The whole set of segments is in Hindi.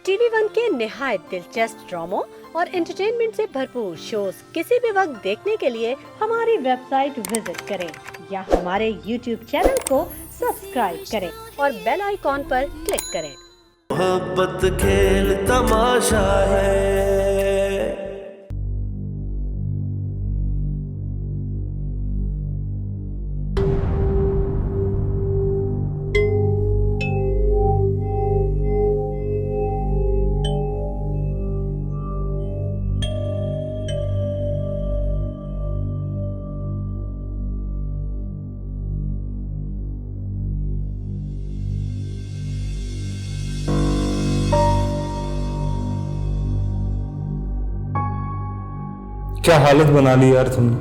टीवी वन के निहायत दिलचस्प ड्रामों और एंटरटेनमेंट से भरपूर शोज किसी भी वक्त देखने के लिए हमारी वेबसाइट विजिट करें या हमारे यूट्यूब चैनल को सब्सक्राइब करें और बेल आइकॉन पर क्लिक करें। मोहब्बत खेल तमाशा है। क्या हालत बना ली यार तुमने।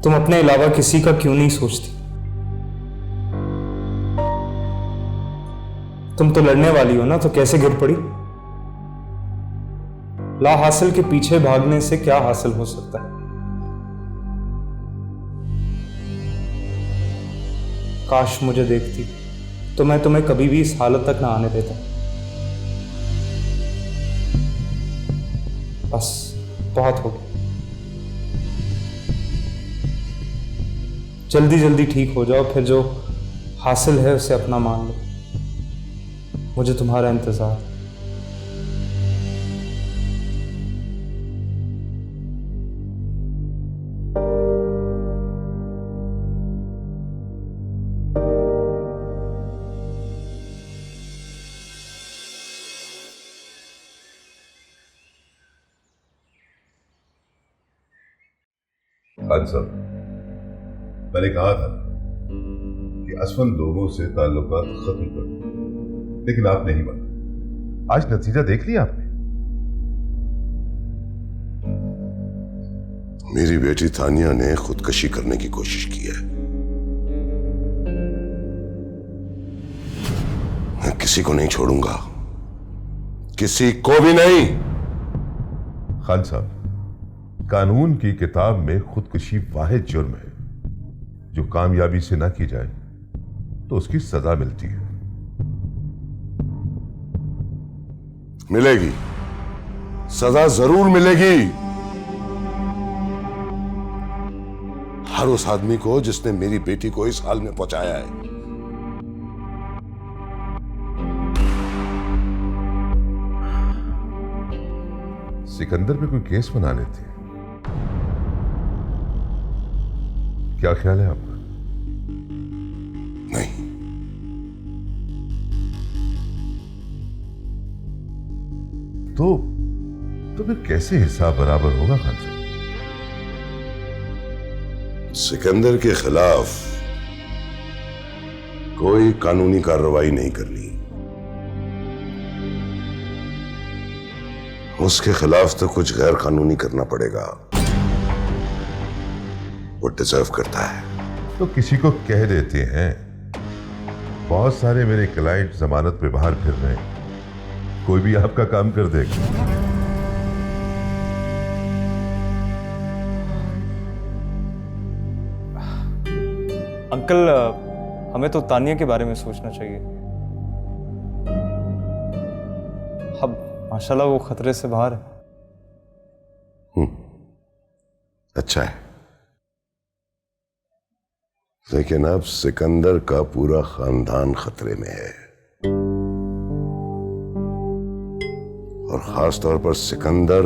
तुम अपने अलावा किसी का क्यों नहीं सोचती। तुम तो लड़ने वाली हो ना, तो कैसे गिर पड़ी। ला हासिल के पीछे भागने से क्या हासिल हो सकता है। काश मुझे देखती तो मैं तुम्हें कभी भी इस हालत तक ना आने देता। बस बहुत हो गया। जल्दी जल्दी ठीक हो जाओ, फिर जो हासिल है उसे अपना मान लो। मुझे तुम्हारा इंतजार है। खान साहब, मैंने कहा था कि असफल लोगों से ताल्लुकात खत्म कर दो, लेकिन आप नहीं माना। आज नतीजा देख लिया आपने। मेरी बेटी तानिया ने खुदकशी करने की कोशिश की है। मैं किसी को नहीं छोड़ूंगा, किसी को भी नहीं। खान साहब, कानून की किताब में खुदकुशी वाहिद जुर्म है जो कामयाबी से ना की जाए तो उसकी सजा मिलती है। मिलेगी, सजा जरूर मिलेगी। हर उस आदमी को जिसने मेरी बेटी को इस हाल में पहुंचाया है। सिकंदर पे कोई केस बना लेते हैं। क्या ख्याल है आपका? नहीं, तो फिर कैसे हिसाब बराबर होगा खान साहब? सिकंदर के खिलाफ कोई कानूनी कार्रवाई नहीं करनी। उसके खिलाफ तो कुछ गैर कानूनी करना पड़ेगा। वो डिजर्व करता है। तो किसी को कह देते हैं। बहुत सारे मेरे क्लाइंट जमानत पे बाहर फिर रहे हैं, कोई भी आपका काम कर देगा। अंकल, हमें तो तानिया के बारे में सोचना चाहिए। अब माशाल्लाह वो खतरे से बाहर है। अच्छा है, लेकिन अब सिकंदर का पूरा खानदान खतरे में है, और खास तौर पर सिकंदर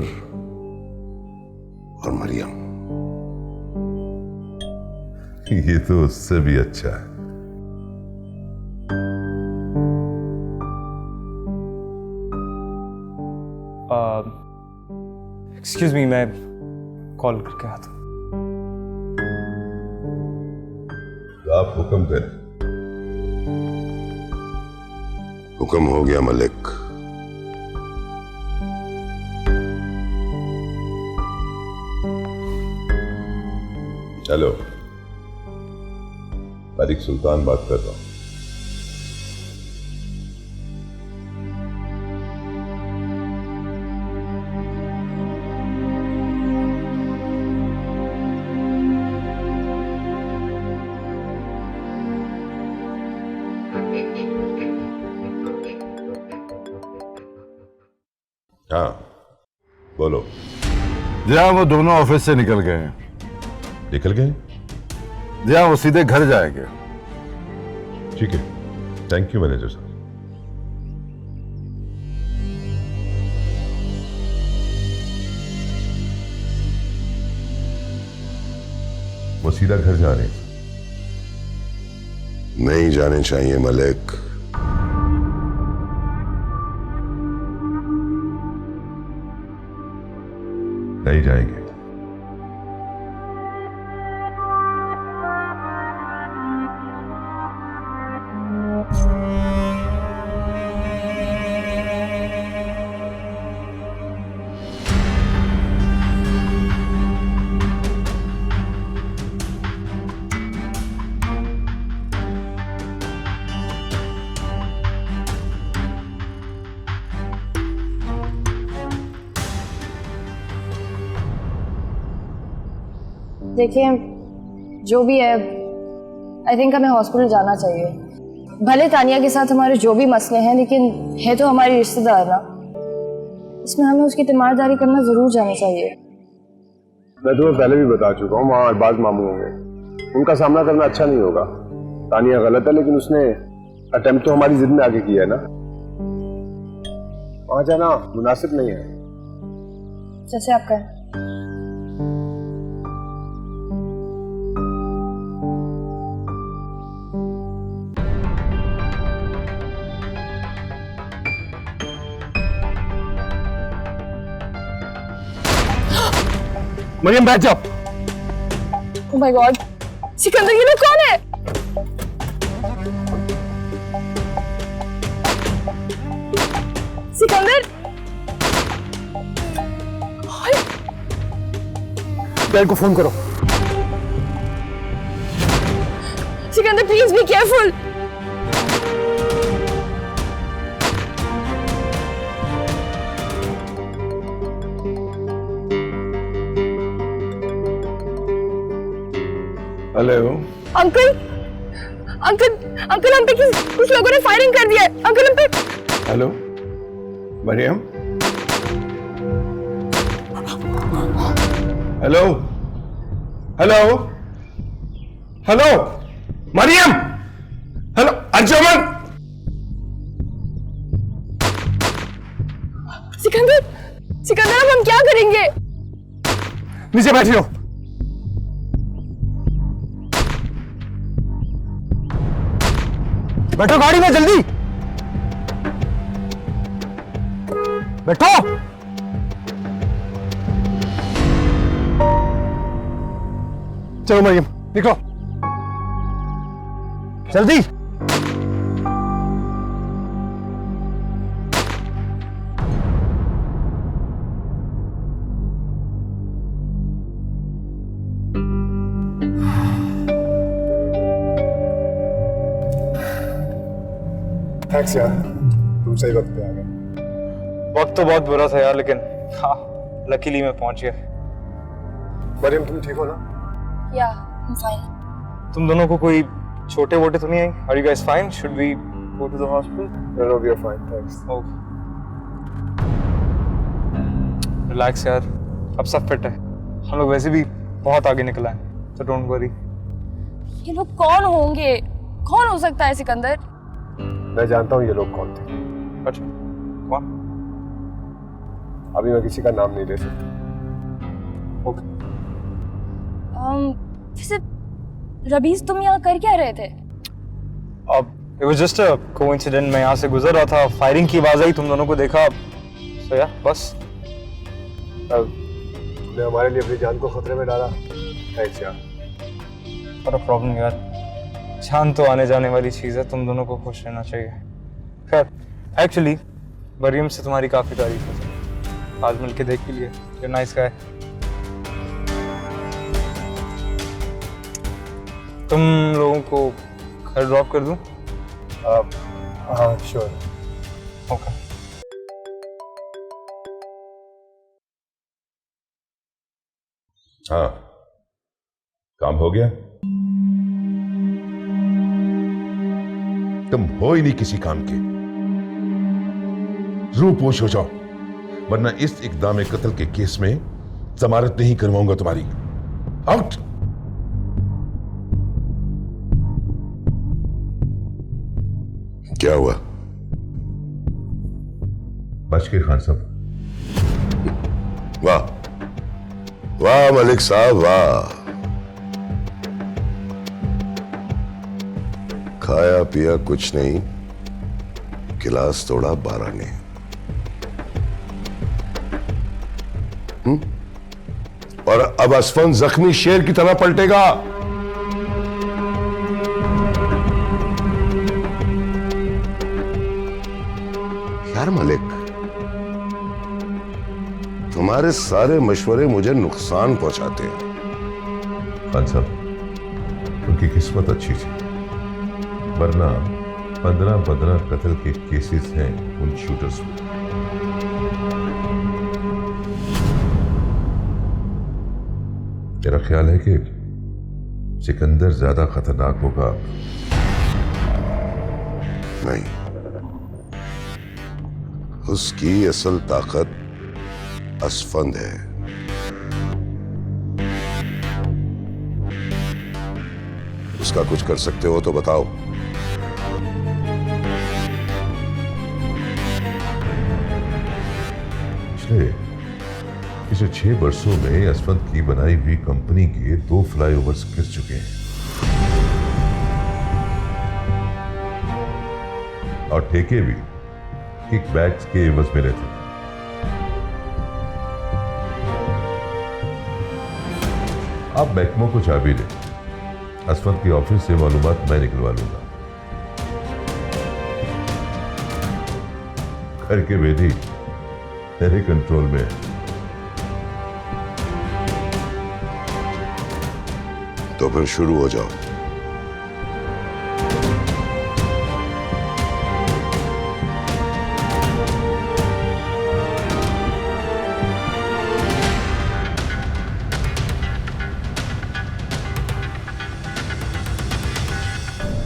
और मरियम। ये तो उससे भी अच्छा है। एक्सक्यूज मी, मैं कॉल करके आता हूं। आप हुक्म करें। हुक्म हो गया मलिक। चलो, मलिक सुल्तान बात कर रहा हूं। हाँ बोलो। जी हाँ, वो दोनों ऑफिस से निकल गए हैं। निकल गए? जी हाँ, वो सीधे घर जाएंगे। ठीक है, थैंक यू मैनेजर साहब। वो सीधा घर जा रहे हैं। नहीं जाने चाहिए मलिक। नहीं जाएंगे। देखिए, जो भी है, आई थिंक हमें हॉस्पिटल जाना चाहिए। भले तानिया के साथ हमारे जो भी मसले हैं, लेकिन है तो हमारी रिश्तेदार ना, इसमें हमें उसकी तीमारदारी करना जरूर जाना चाहिए। मैं तुम्हें पहले भी बता चुका हूँ, वहाँ अरबाज मामू होंगे, उनका सामना करना अच्छा नहीं होगा। तानिया गलत है, लेकिन उसने अटेम्प्ट तो हमारी जिद में आगे किया है ना, वहाँ जाना मुनासिब नहीं है। जैसे आप कहें। मरियम बैठ जाओ। ओह माय गॉड, सिकंदर ये लोग कौन है? सिकंदर, डैड को फोन करो। Sikandar please be careful. Hello uncle, uncle, uncle हम पे कुछ लोगों ने फायरिंग कर दिया है। अंकल हम पे। Hello Mariam. Hello hello hello Mariam. Hello Anjuman. Sikandar, Sikandar अब हम क्या करेंगे? नीचे बैठी हो। बैठो गाड़ी में, जल्दी बैठो। चलो मरियम निकलो जल्दी। थैंक्स यार, तुम सही वक्त पे आ गए। वक्त तो बहुत बुरा था यार, लेकिन हाँ लकीली मैं पहुंच गया। मरियम तुम ठीक हो ना? या I'm fine. तुम दोनों को कोई छोटे वोटे तो नहीं आई? Are you guys fine? Should we go to the hospital? No, we are fine, thanks. Oh. Relax यार, अब सब फिट है। हम लोग वैसे भी बहुत आगे निकल आए, so don't worry. ये लोग कौन होंगे? कौन हो सकता है सिकंदर? मैं जानता हूँ ये लोग कौन थे। अच्छा, कौन? अभी मैं किसी का नाम नहीं ले सकता। Okay. वैसे रबीज तुम यहाँ कर क्या रहे थे? अब it was just a coincidence, मैं यहाँ से गुजर रहा था, फायरिंग की आवाज आई, तुम दोनों को देखा, so yeah, बस। तुमने हमारे लिए अपनी जान को खतरे में डाला, थैंक्स यार। Not a problem यार, जान तो आने जाने वाली चीज है, तुम दोनों को खुश रहना चाहिए। खैर, एक्चुअली मरियम से तुम्हारी काफी तारीफ है, आज मिलके देख भी लिए, you're nice guy। तुम लोगों को घर ड्रॉप कर दूं? हाँ श्योर। ओके। हाँ, काम हो गया? तुम हो ही नहीं किसी काम के, रूह पोश हो जाओ, वरना इस इक़दाम कत्ल के केस में जमानत नहीं करवाऊंगा तुम्हारी। आउट। क्या हुआ? बच के खान साहब। वाह वाह मलिक साहब वाह। खाया पिया कुछ नहीं, गिलास तोड़ा 12 ने। और अब असफन जख्मी शेर की तरह पलटेगा। यार मलिक, तुम्हारे सारे मशवरे मुझे नुकसान पहुंचाते हैं। खान साहब, उनकी किस्मत अच्छी थी, वरना 15 कत्ल के केसेस हैं उन शूटर्स में। मेरा ख्याल है कि सिकंदर ज्यादा खतरनाक होगा। नहीं, उसकी असल ताकत असफंद है। उसका कुछ कर सकते हो तो बताओ। पिछले 6 वर्षों में असफंद की बनाई हुई कंपनी के 2 फ्लाईओवर्स गिर चुके हैं और ठेके भी किकबैक्स के एवज में रहते थे। आप महकमों को चाबी दें, असफंद की ऑफिस से मालूमात मैं निकलवा लूंगा। घर के वेदी मेरे कंट्रोल में है। तो फिर शुरू हो जाओ।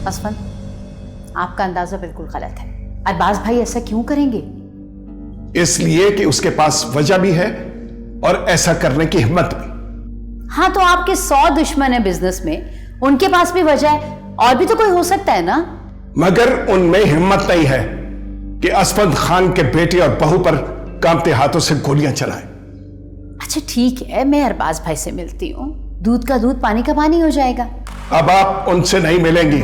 असफन, आपका अंदाजा बिल्कुल गलत है। अरबाज भाई ऐसा क्यों करेंगे? इसलिए कि उसके पास वजह भी है और ऐसा करने की हिम्मत भी। हाँ, तो आपके 100 दुश्मन है बिजनेस में, उनके पास भी वजह है, और भी तो कोई हो सकता है ना। मगर उनमें हिम्मत नहीं है कि असफंद खान के बेटे और बहू पर कांपते हाथों से गोलियां चलाएं। अच्छा ठीक है, मैं अरबाज भाई से मिलती हूँ, दूध का दूध पानी का पानी हो जाएगा। अब आप उनसे नहीं मिलेंगी।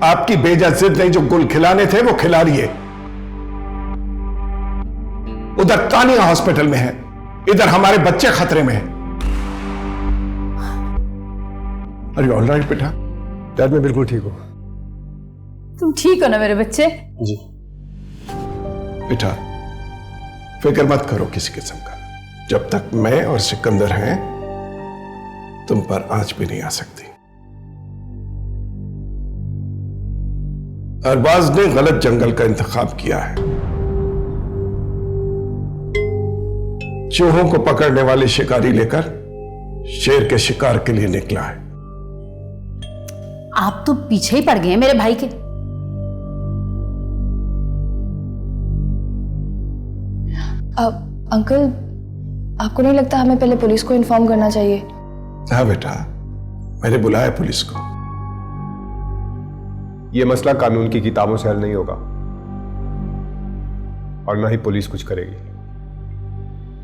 आपकी बेजा जिद ने जो गुल खिलाने थे वो खिला लिए। उधर तानिया हॉस्पिटल में है, इधर हमारे बच्चे खतरे में हैं। अरे ऑल राइट बेटा? डैड मैं बिल्कुल ठीक हूँ। तुम ठीक हो ना मेरे बच्चे? जी बेटा फिक्र मत करो किसी किस्म का। जब तक मैं और सिकंदर हैं तुम पर आंच भी नहीं आ सकती। अरबाज ने गलत जंगल का इंतखाब किया है। चूहों को पकड़ने वाले शिकारी लेकर शेर के शिकार के लिए निकला है। आप तो पीछे ही पड़ गए हैं मेरे भाई के। अंकल, आपको नहीं लगता हमें पहले पुलिस को इन्फॉर्म करना चाहिए? हाँ बेटा, मैंने बुलाया पुलिस को। ये मसला कानून की किताबों से हल नहीं होगा और ना ही पुलिस कुछ करेगी।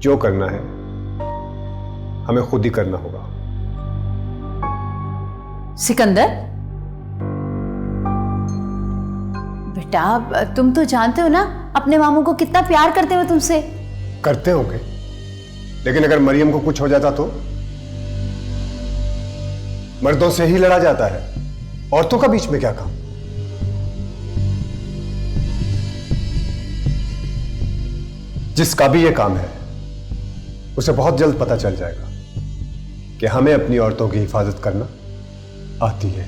जो करना है हमें खुद ही करना होगा। सिकंदर बेटा, तुम तो जानते हो ना अपने मामू को कितना प्यार करते हो तुमसे। करते होंगे, लेकिन अगर मरियम को कुछ हो जाता तो? मर्दों से ही लड़ा जाता है, औरतों का बीच में क्या काम? जिसका भी ये काम है उसे बहुत जल्द पता चल जाएगा कि हमें अपनी औरतों की हिफाजत करना आती है।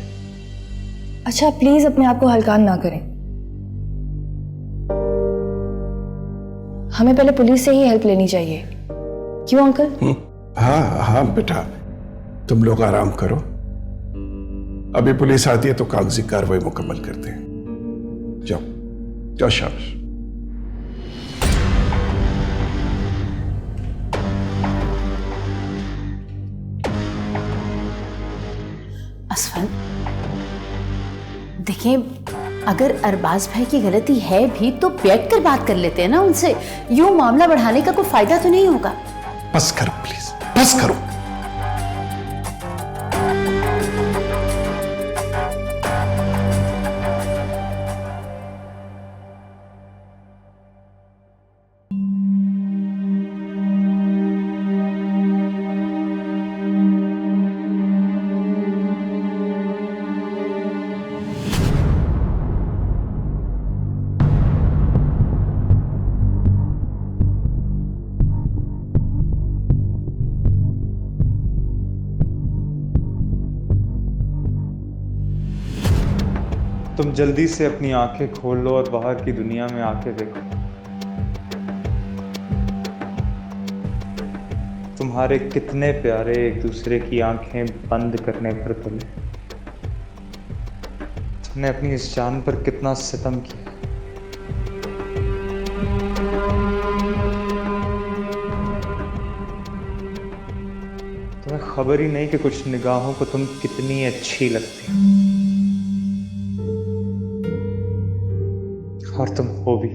अच्छा प्लीज अपने आप को हल्का ना करें। हमें पहले पुलिस से ही हेल्प लेनी चाहिए। क्यों अंकल? हाँ हाँ बेटा, तुम लोग आराम करो। अभी पुलिस आती है तो कागजी कार्रवाई मुकम्मल करते हैं। जाओ जाओ शाबाश। देखिए, अगर अरबाज भाई की गलती है भी तो बैठ कर बात कर लेते हैं ना उनसे। यूं मामला बढ़ाने का कोई फायदा तो नहीं होगा। बस करो प्लीज, बस करो। तुम जल्दी से अपनी आंखें खोल लो और बाहर की दुनिया में आके देखो। तुम्हारे कितने प्यारे एक दूसरे की आंखें बंद करने पर तुले। तुमने अपनी इस जान पर कितना सितम किया। तुम्हें खबर ही नहीं कि कुछ निगाहों को तुम कितनी अच्छी लगती हो। और तुम हो भी।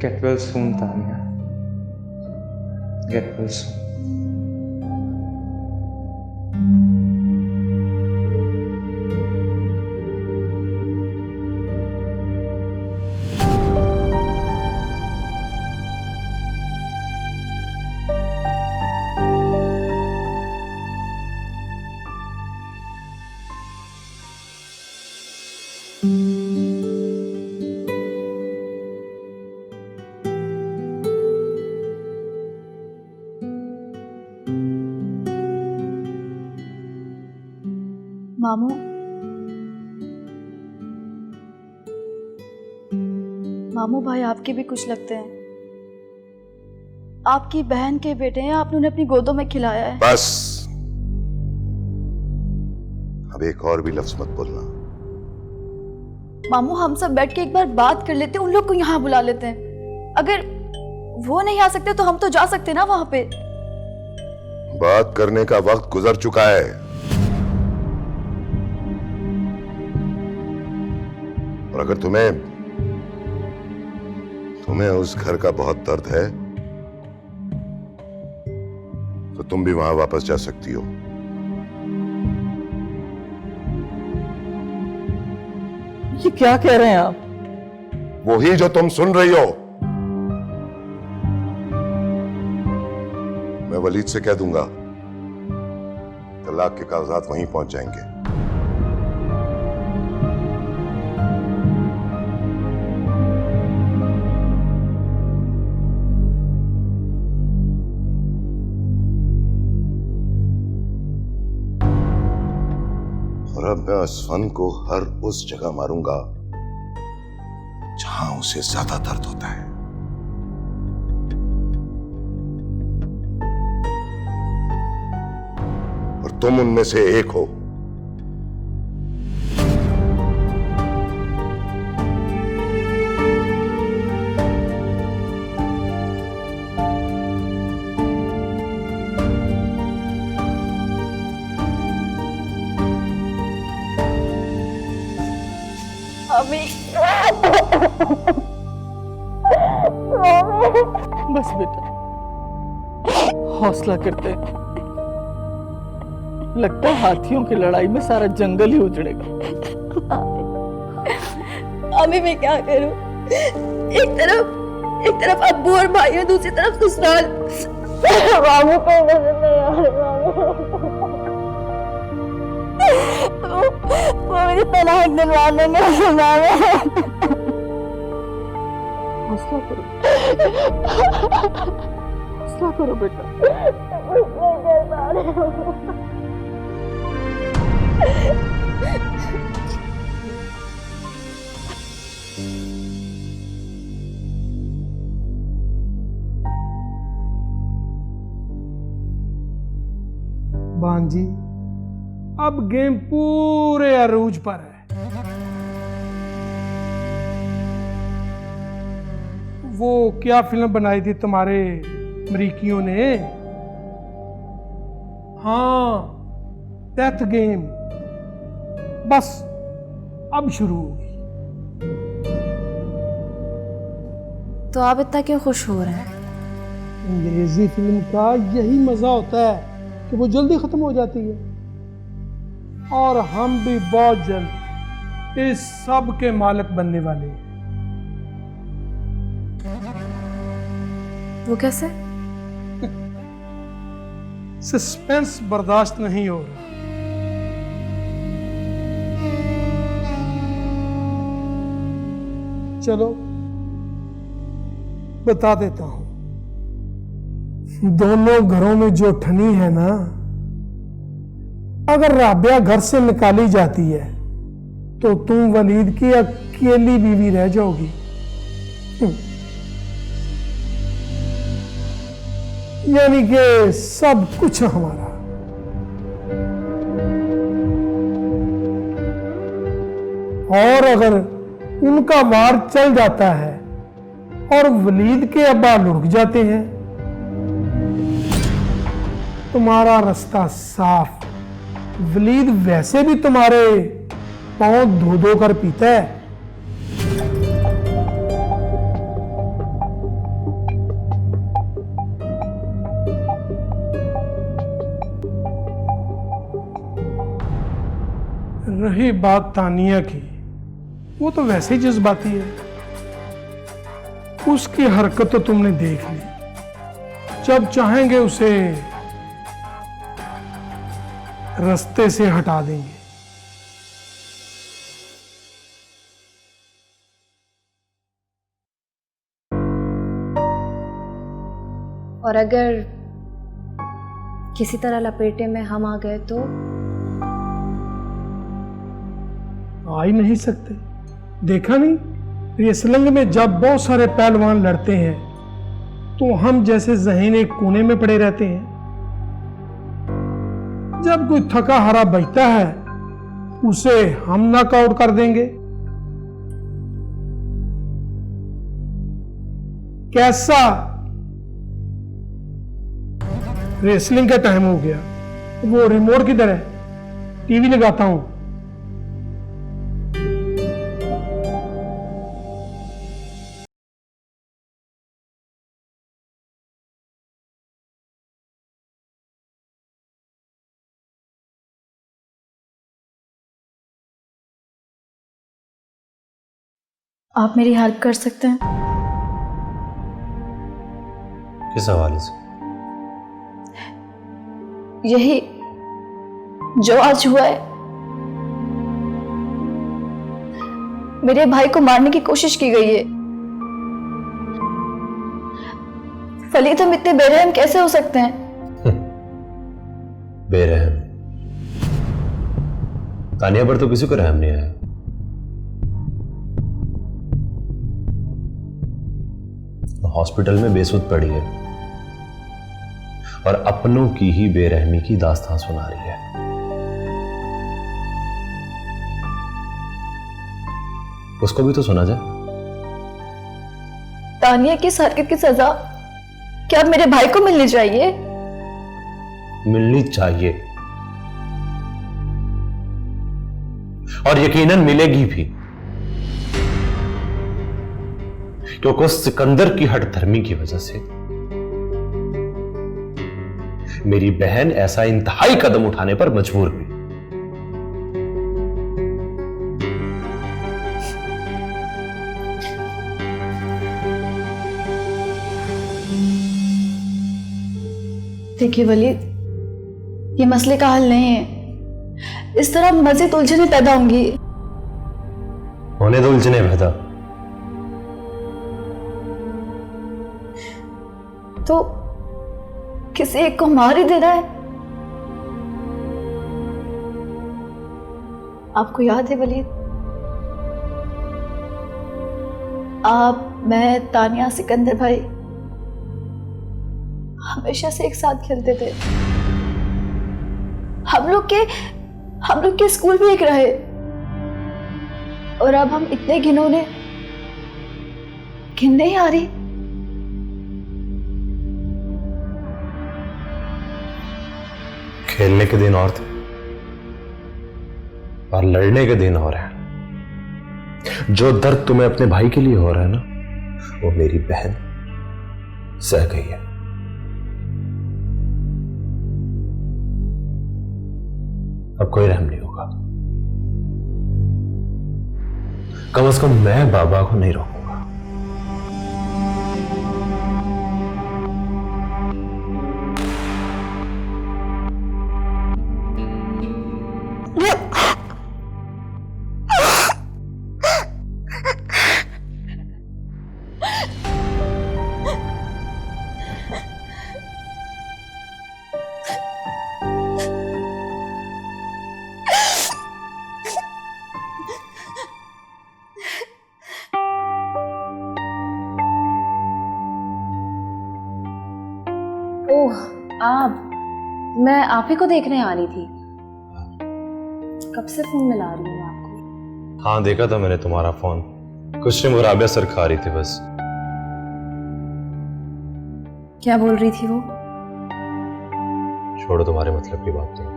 Get well soon Tania, get well soon. मामू, मामू भाई आपके भी कुछ लगते हैं। आपकी बहन के बेटे हैं, आपने उन्हें अपनी गोदों में खिलाया है। बस, अब एक और भी लफ्ज मत बोलना। मामू, हम सब बैठ के एक बार बात कर लेते हैं, उन लोग को यहाँ बुला लेते हैं। अगर वो नहीं आ सकते तो हम तो जा सकते ना वहां पे। बात करने का वक्त गुजर चुका है। और अगर तुम्हें उस घर का बहुत दर्द है तो तुम भी वहां वापस जा सकती हो। ये क्या कह रहे हैं आप? वही जो तुम सुन रही हो। मैं वलीद से कह दूंगा, तलाक के कागजात वहीं पहुंच जाएंगे। और अब मैं असफन को हर उस जगह मारूंगा जहां उसे ज्यादा दर्द होता है। और तुम उनमें से एक हो। बस बेटा, हौसला करते। लगता है हाथियों की लड़ाई में सारा जंगल ही उजड़ेगा। अभी मैं क्या करूं? एक तरफ अब्बू और भाई और दूसरी तरफ ससुराल। मामू को पसंद नहीं आ रहा। वो मेरी तलाक दिलवा देंगे। हौसला करो, हौसला करो बेटा। बांजी, अब गेम पूरे अरूज पर है। वो क्या फिल्म बनाई थी तुम्हारे अमरीकियों ने? हाँ, डेथ गेम। बस अब शुरू होगी। तो आप इतना क्यों खुश हो रहे हैं? अंग्रेजी फिल्म का यही मजा होता है कि वो जल्दी खत्म हो जाती है, और हम भी बहुत जल्द इस सब के मालिक बनने वाले हैं। वो कैसे? सस्पेंस बर्दाश्त नहीं हो रहा। चलो बता देता हूं। दोनों घरों में जो ठनी है ना, अगर राबिया घर से निकाली जाती है तो तुम वलीद की अकेली बीवी रह जाओगी। यानी कि सब कुछ हमारा। और अगर उनका वार चल जाता है और वलीद के अब्बा लुढ़क जाते हैं, तुम्हारा रास्ता साफ। वलीद वैसे भी तुम्हारे पांव धो धो कर पीता है। रही बात तानिया की, वो तो वैसे ही जज्बाती है। उसकी हरकत तो तुमने देख ली। जब चाहेंगे उसे रास्ते से हटा देंगे। और अगर किसी तरह लपेटे में हम आ गए तो? आ ही नहीं सकते। देखा नहीं, रेसलिंग में जब बहुत सारे पहलवान लड़ते हैं तो हम जैसे जहीन एक कोने में पड़े रहते हैं। जब कोई थका हारा बचता है उसे हम नॉकआउट कर देंगे। कैसा? रेसलिंग का टाइम हो गया। वो रिमोट किधर है? टीवी लगाता हूं। आप मेरी हेल्प कर सकते हैं? किस हवाले से? यही जो आज हुआ है। मेरे भाई को मारने की कोशिश की गई है। वलीद, हम इतने बेरहम कैसे हो सकते हैं? बेरहम? तानिया पर तो किसी को रहम नहीं आया। हॉस्पिटल में बेसुध पड़ी है और अपनों की ही बेरहमी की दास्तान सुना रही है। उसको भी तो सुना जाए। तानिया की इस हरकत की सजा क्या मेरे भाई को मिलनी चाहिए? मिलनी चाहिए, और यकीनन मिलेगी भी, क्योंकि उस सिकंदर की हठधर्मी की वजह से मेरी बहन ऐसा इंतहाई कदम उठाने पर मजबूर हुई। देखिए वलीद, ये मसले का हल नहीं है। इस तरह मजीद उलझने पैदा होंगी। होने दो उलझने पैदा। तो किसी एक को मार ही देना है। आपको याद है वलीद, आप, मैं, तानिया, सिकंदर भाई हमेशा से एक साथ खेलते थे। हम लोग के स्कूल भी एक रहे, और अब हम इतने घिनौने, घिन नहीं आ रही। खेलने के दिन और थे, और लड़ने के दिन हो रहे हैं। जो दर्द तुम्हें अपने भाई के लिए हो रहा है ना, वो मेरी बहन सह गई है। अब कोई रहम नहीं होगा। कम से कम मैं बाबा को नहीं रोकूंगा। ओह, आप, मैं आप ही को देखने आ रही थी। कब से फोन मिला रही हूँ आपको। हाँ, देखा था मैंने तुम्हारा फोन। कुछ नहीं, वो राबिया सर खा रही थी बस। क्या बोल रही थी वो? छोड़ो, तुम्हारे मतलब की बात नहीं।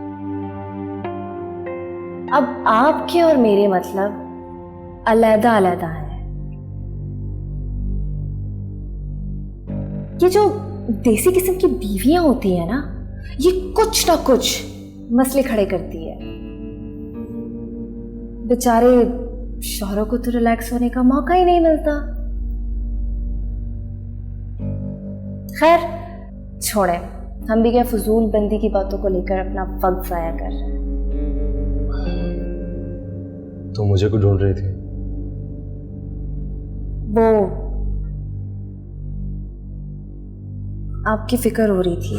अब आपके और मेरे मतलब अलग अलग हैं। ये जो देसी किस्म की बीवियां होती है ना, ये कुछ ना कुछ मसले खड़े करती है। बेचारे शौहरों को तो रिलैक्स होने का मौका ही नहीं मिलता। खैर छोड़े, हम भी क्या फजूल बंदी की बातों को लेकर अपना वक्त जाया कर रहे हैं। तो मुझे को ढूंढ रही थी? वो आपकी फिक्र हो रही थी।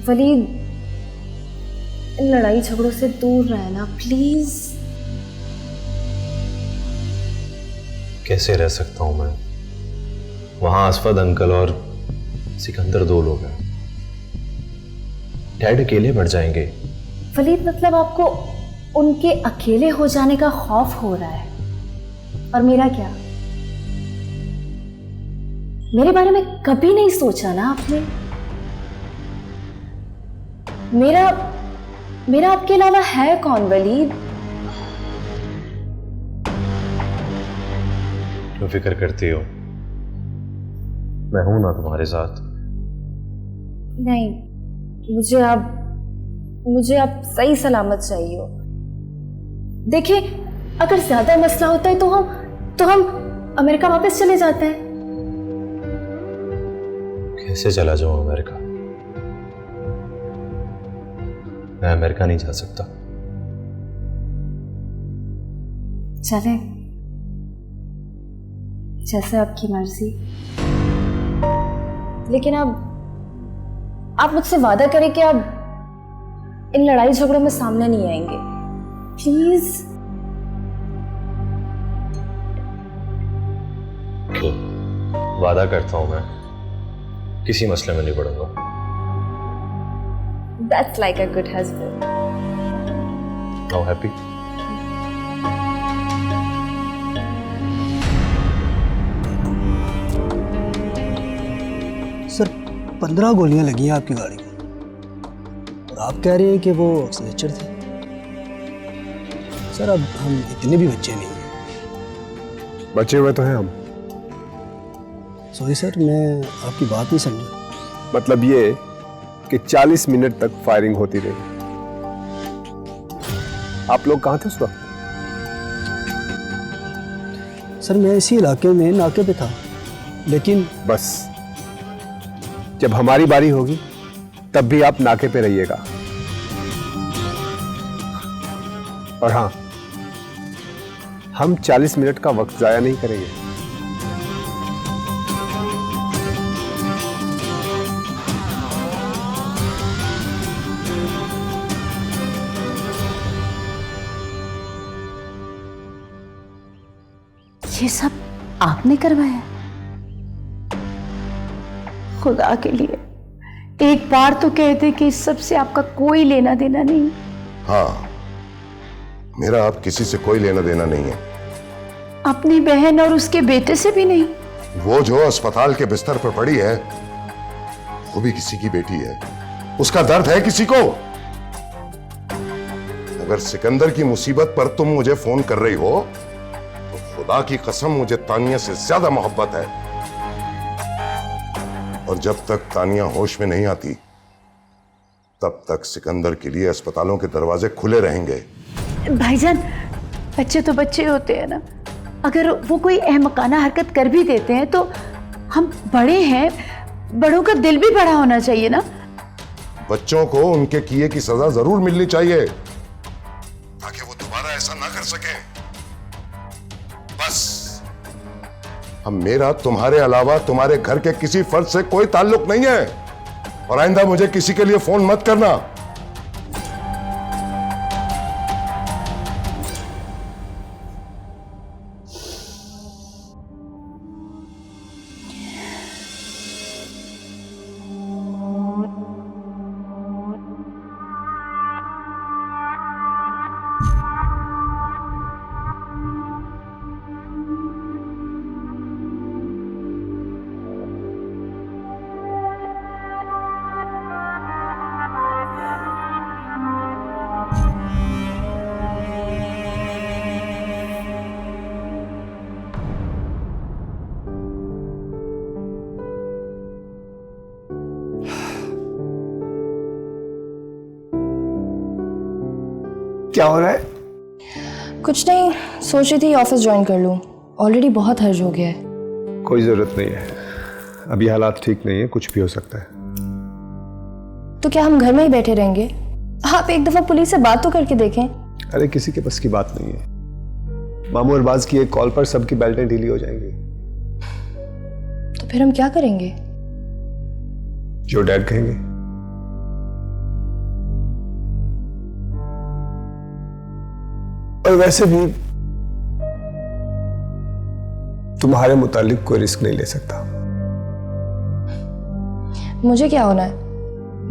वलीद, इन लड़ाई झगड़ों से दूर रहना प्लीज। कैसे रह सकता हूं मैं? वहां असफद अंकल और सिकंदर 2 लोग हैं। डैड अकेले बढ़ जाएंगे। वलीद, मतलब आपको उनके अकेले हो जाने का खौफ हो रहा है। और मेरा क्या? मेरे बारे में कभी नहीं सोचा ना आपने? मेरा आपके अलावा है कौन वलीद? क्यों फिक्र करती हो? मैं हूं ना तुम्हारे साथ। नहीं, मुझे आप सही सलामत चाहिए हो। देखिए, अगर ज्यादा मसला होता है तो हम अमेरिका वापस चले जाते हैं। कैसे चला जाऊं अमेरिका? मैं अमेरिका नहीं जा सकता। चले, जैसे आपकी मर्जी। लेकिन अब आप मुझसे वादा करें कि आप इन लड़ाई झगड़ों में सामने नहीं आएंगे, प्लीज। वादा करता हूं मैं किसी मसले में नहीं पड़ूंगा। That's like a good husband. How happy? Sir, 15 गोलियां लगी हैं आपकी गाड़ी को और आप कह रहे हैं कि वो स्नेचर थे। सर, अब हम इतने भी बच्चे नहीं हैं। बचे हुए तो हैं हम। सॉरी सर, मैं आपकी बात नहीं समझा। मतलब ये कि 40 मिनट तक फायरिंग होती रही। आप लोग कहां थे उस वक्त? सर, मैं इसी इलाके में नाके पे था, लेकिन बस जब हमारी बारी होगी तब भी आप नाके पे रहिएगा। और हाँ, हम 40 मिनट का वक्त जाया नहीं करेंगे। ये सब आपने करवाया? खुदा के लिए एक बार तो कहते कि इस सब से आपका कोई लेना देना नहीं। हाँ, मेरा अब किसी से कोई लेना देना नहीं है। अपनी बहन और उसके बेटे से भी नहीं? वो जो अस्पताल के बिस्तर पर पड़ी है वो भी किसी की बेटी है। उसका दर्द है किसी को? अगर सिकंदर की मुसीबत पर तुम मुझे फोन कर रही हो तो खुदा की कसम मुझे तानिया से ज्यादा मोहब्बत है। और जब तक तानिया होश में नहीं आती तब तक सिकंदर के लिए अस्पतालों के दरवाजे खुले रहेंगे। भाईजान, बच्चे तो बच्चे होते हैं ना, अगर वो कोई अहमकाना हरकत कर भी देते हैं तो हम बड़े हैं, बड़ों का दिल भी बड़ा होना चाहिए ना। बच्चों को उनके किए की सजा जरूर मिलनी चाहिए ताकि वो दोबारा ऐसा ना कर सके। बस हम मेरा तुम्हारे अलावा तुम्हारे घर के किसी फर्द से कोई ताल्लुक नहीं है और आइंदा मुझे किसी के लिए फोन मत करना। क्या हो रहा है? कुछ नहीं, सोच रही थी ऑफिस ज्वाइन कर लूँ। ऑलरेडी बहुत हर्ज हो गया है। कोई जरूरत नहीं है, अभी हालात ठीक नहीं है, कुछ भी हो सकता है। तो क्या हम घर में ही बैठे रहेंगे? आप एक दफा पुलिस से बात तो करके देखें। अरे किसी के बस की बात नहीं है। मामू अरबाज की एक कॉल पर सबकी बेल्टें ढीली हो जाएंगी। तो फिर हम क्या करेंगे? जो डैड कहेंगे। और वैसे भी तुम्हारे मुतालिक कोई रिस्क नहीं ले सकता। मुझे क्या होना है?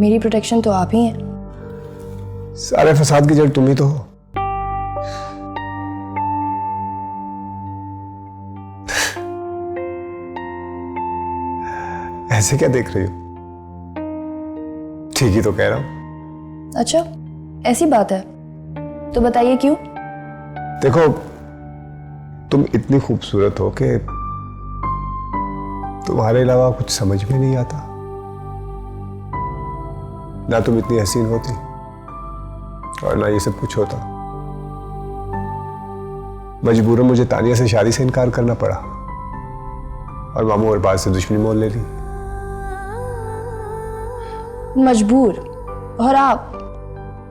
मेरी प्रोटेक्शन तो आप ही हैं। सारे फसाद की जड़ तुम ही तो हो। ऐसे क्या देख रही हो? ठीक ही तो कह रहा हूं। अच्छा, ऐसी बात है तो बताइए क्यों? देखो, तुम इतनी खूबसूरत हो कि तुम्हारे अलावा कुछ समझ में नहीं आता। ना तुम इतनी हसीन होती और ना ये सब कुछ होता। मजबूरन मुझे तानिया से शादी से इनकार करना पड़ा और मामू अरबाज से दुश्मनी मोल ले ली। मजबूर और आप?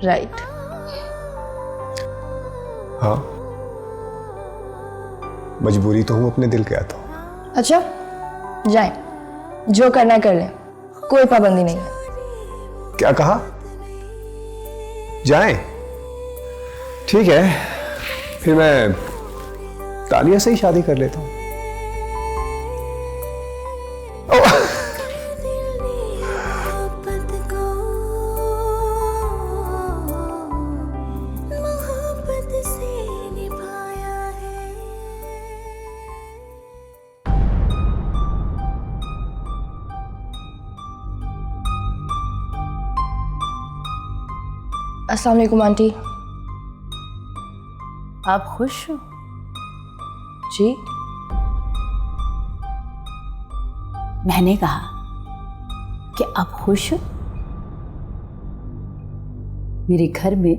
राइट। हाँ, मजबूरी तो हूं अपने दिल के आता हूं। अच्छा, जाएं, जो करना कर लें, कोई पाबंदी नहीं है। क्या कहा? जाएं? ठीक है, फिर मैं तानिया से ही शादी कर लेता हूं। अस्सलाम वालेकुम आंटी। आप खुश हो? जी। मैंने कहा कि आप खुश हो? मेरे घर में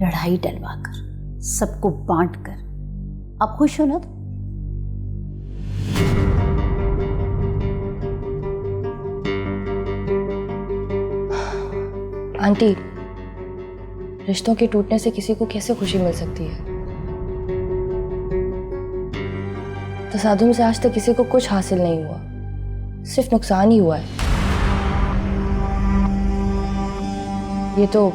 लड़ाई डलवाकर, सबको बांटकर आप खुश हो ना? आंटी, रिश्तों के टूटने से किसी को कैसे खुशी मिल सकती है? तसादुम से आज तक किसी को कुछ हासिल नहीं हुआ, सिर्फ नुकसान ही हुआ है। ये तो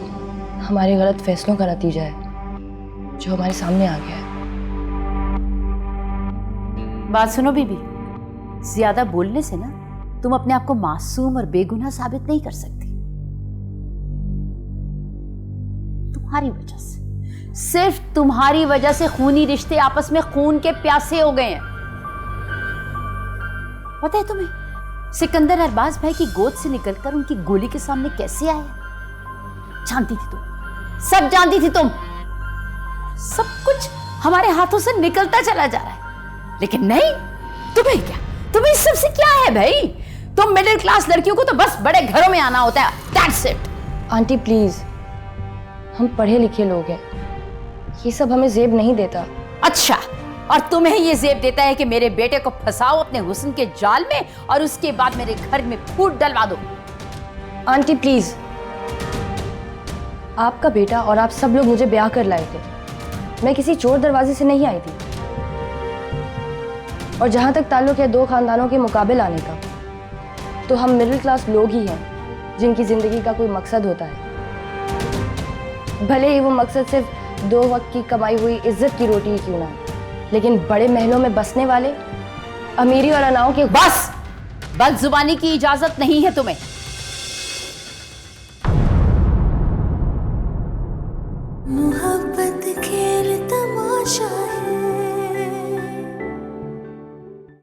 हमारे गलत फैसलों का नतीजा है जो हमारे सामने आ गया है। बात सुनो बीबी, ज्यादा बोलने से ना तुम अपने आप को मासूम और बेगुनाह साबित नहीं कर सकती। तुम्हारी वजह से, सिर्फ तुम्हारी वजह से खूनी रिश्ते आपस में खून के प्यासे हो गए हैं। पता है तुम्हें सिकंदर अरबाज भाई की गोद से निकलकर उनकी गोली के सामने कैसे आया? जानती थी तुम सब जानती थी तुम। सब कुछ हमारे हाथों से निकलता चला जा रहा है, लेकिन नहीं, तुम्हें क्या, तुम्हें इस सब से क्या है भाई? तुम मिडिल क्लास लड़कियों को तो बस बड़े घरों में आना होता है, दैट्स इट। आंटी प्लीज, हम पढ़े लिखे लोग हैं, ये सब हमें जेब नहीं देता। अच्छा, और तुम्हें ये जेब देता है कि मेरे बेटे को फंसाओ अपने हुस्न के जाल में और उसके बाद मेरे घर में फूट डलवा दो। आंटी प्लीज, आपका बेटा और आप सब लोग मुझे ब्याह कर लाए थे, मैं किसी चोर दरवाजे से नहीं आई थी। और जहां तक ताल्लुक है दो खानदानों के मुकाबले आने का, तो हम मिडिल क्लास लोग ही हैं जिनकी जिंदगी का कोई मकसद होता है, भले ही वो मकसद सिर्फ 2 वक्त की कमाई हुई इज्जत की रोटी ही क्यों ना, लेकिन बड़े महलों में बसने वाले अमीरी और अनाओं के। बस, बदजुबानी की इजाजत नहीं है तुम्हें। मोहब्बत खेल तमाशा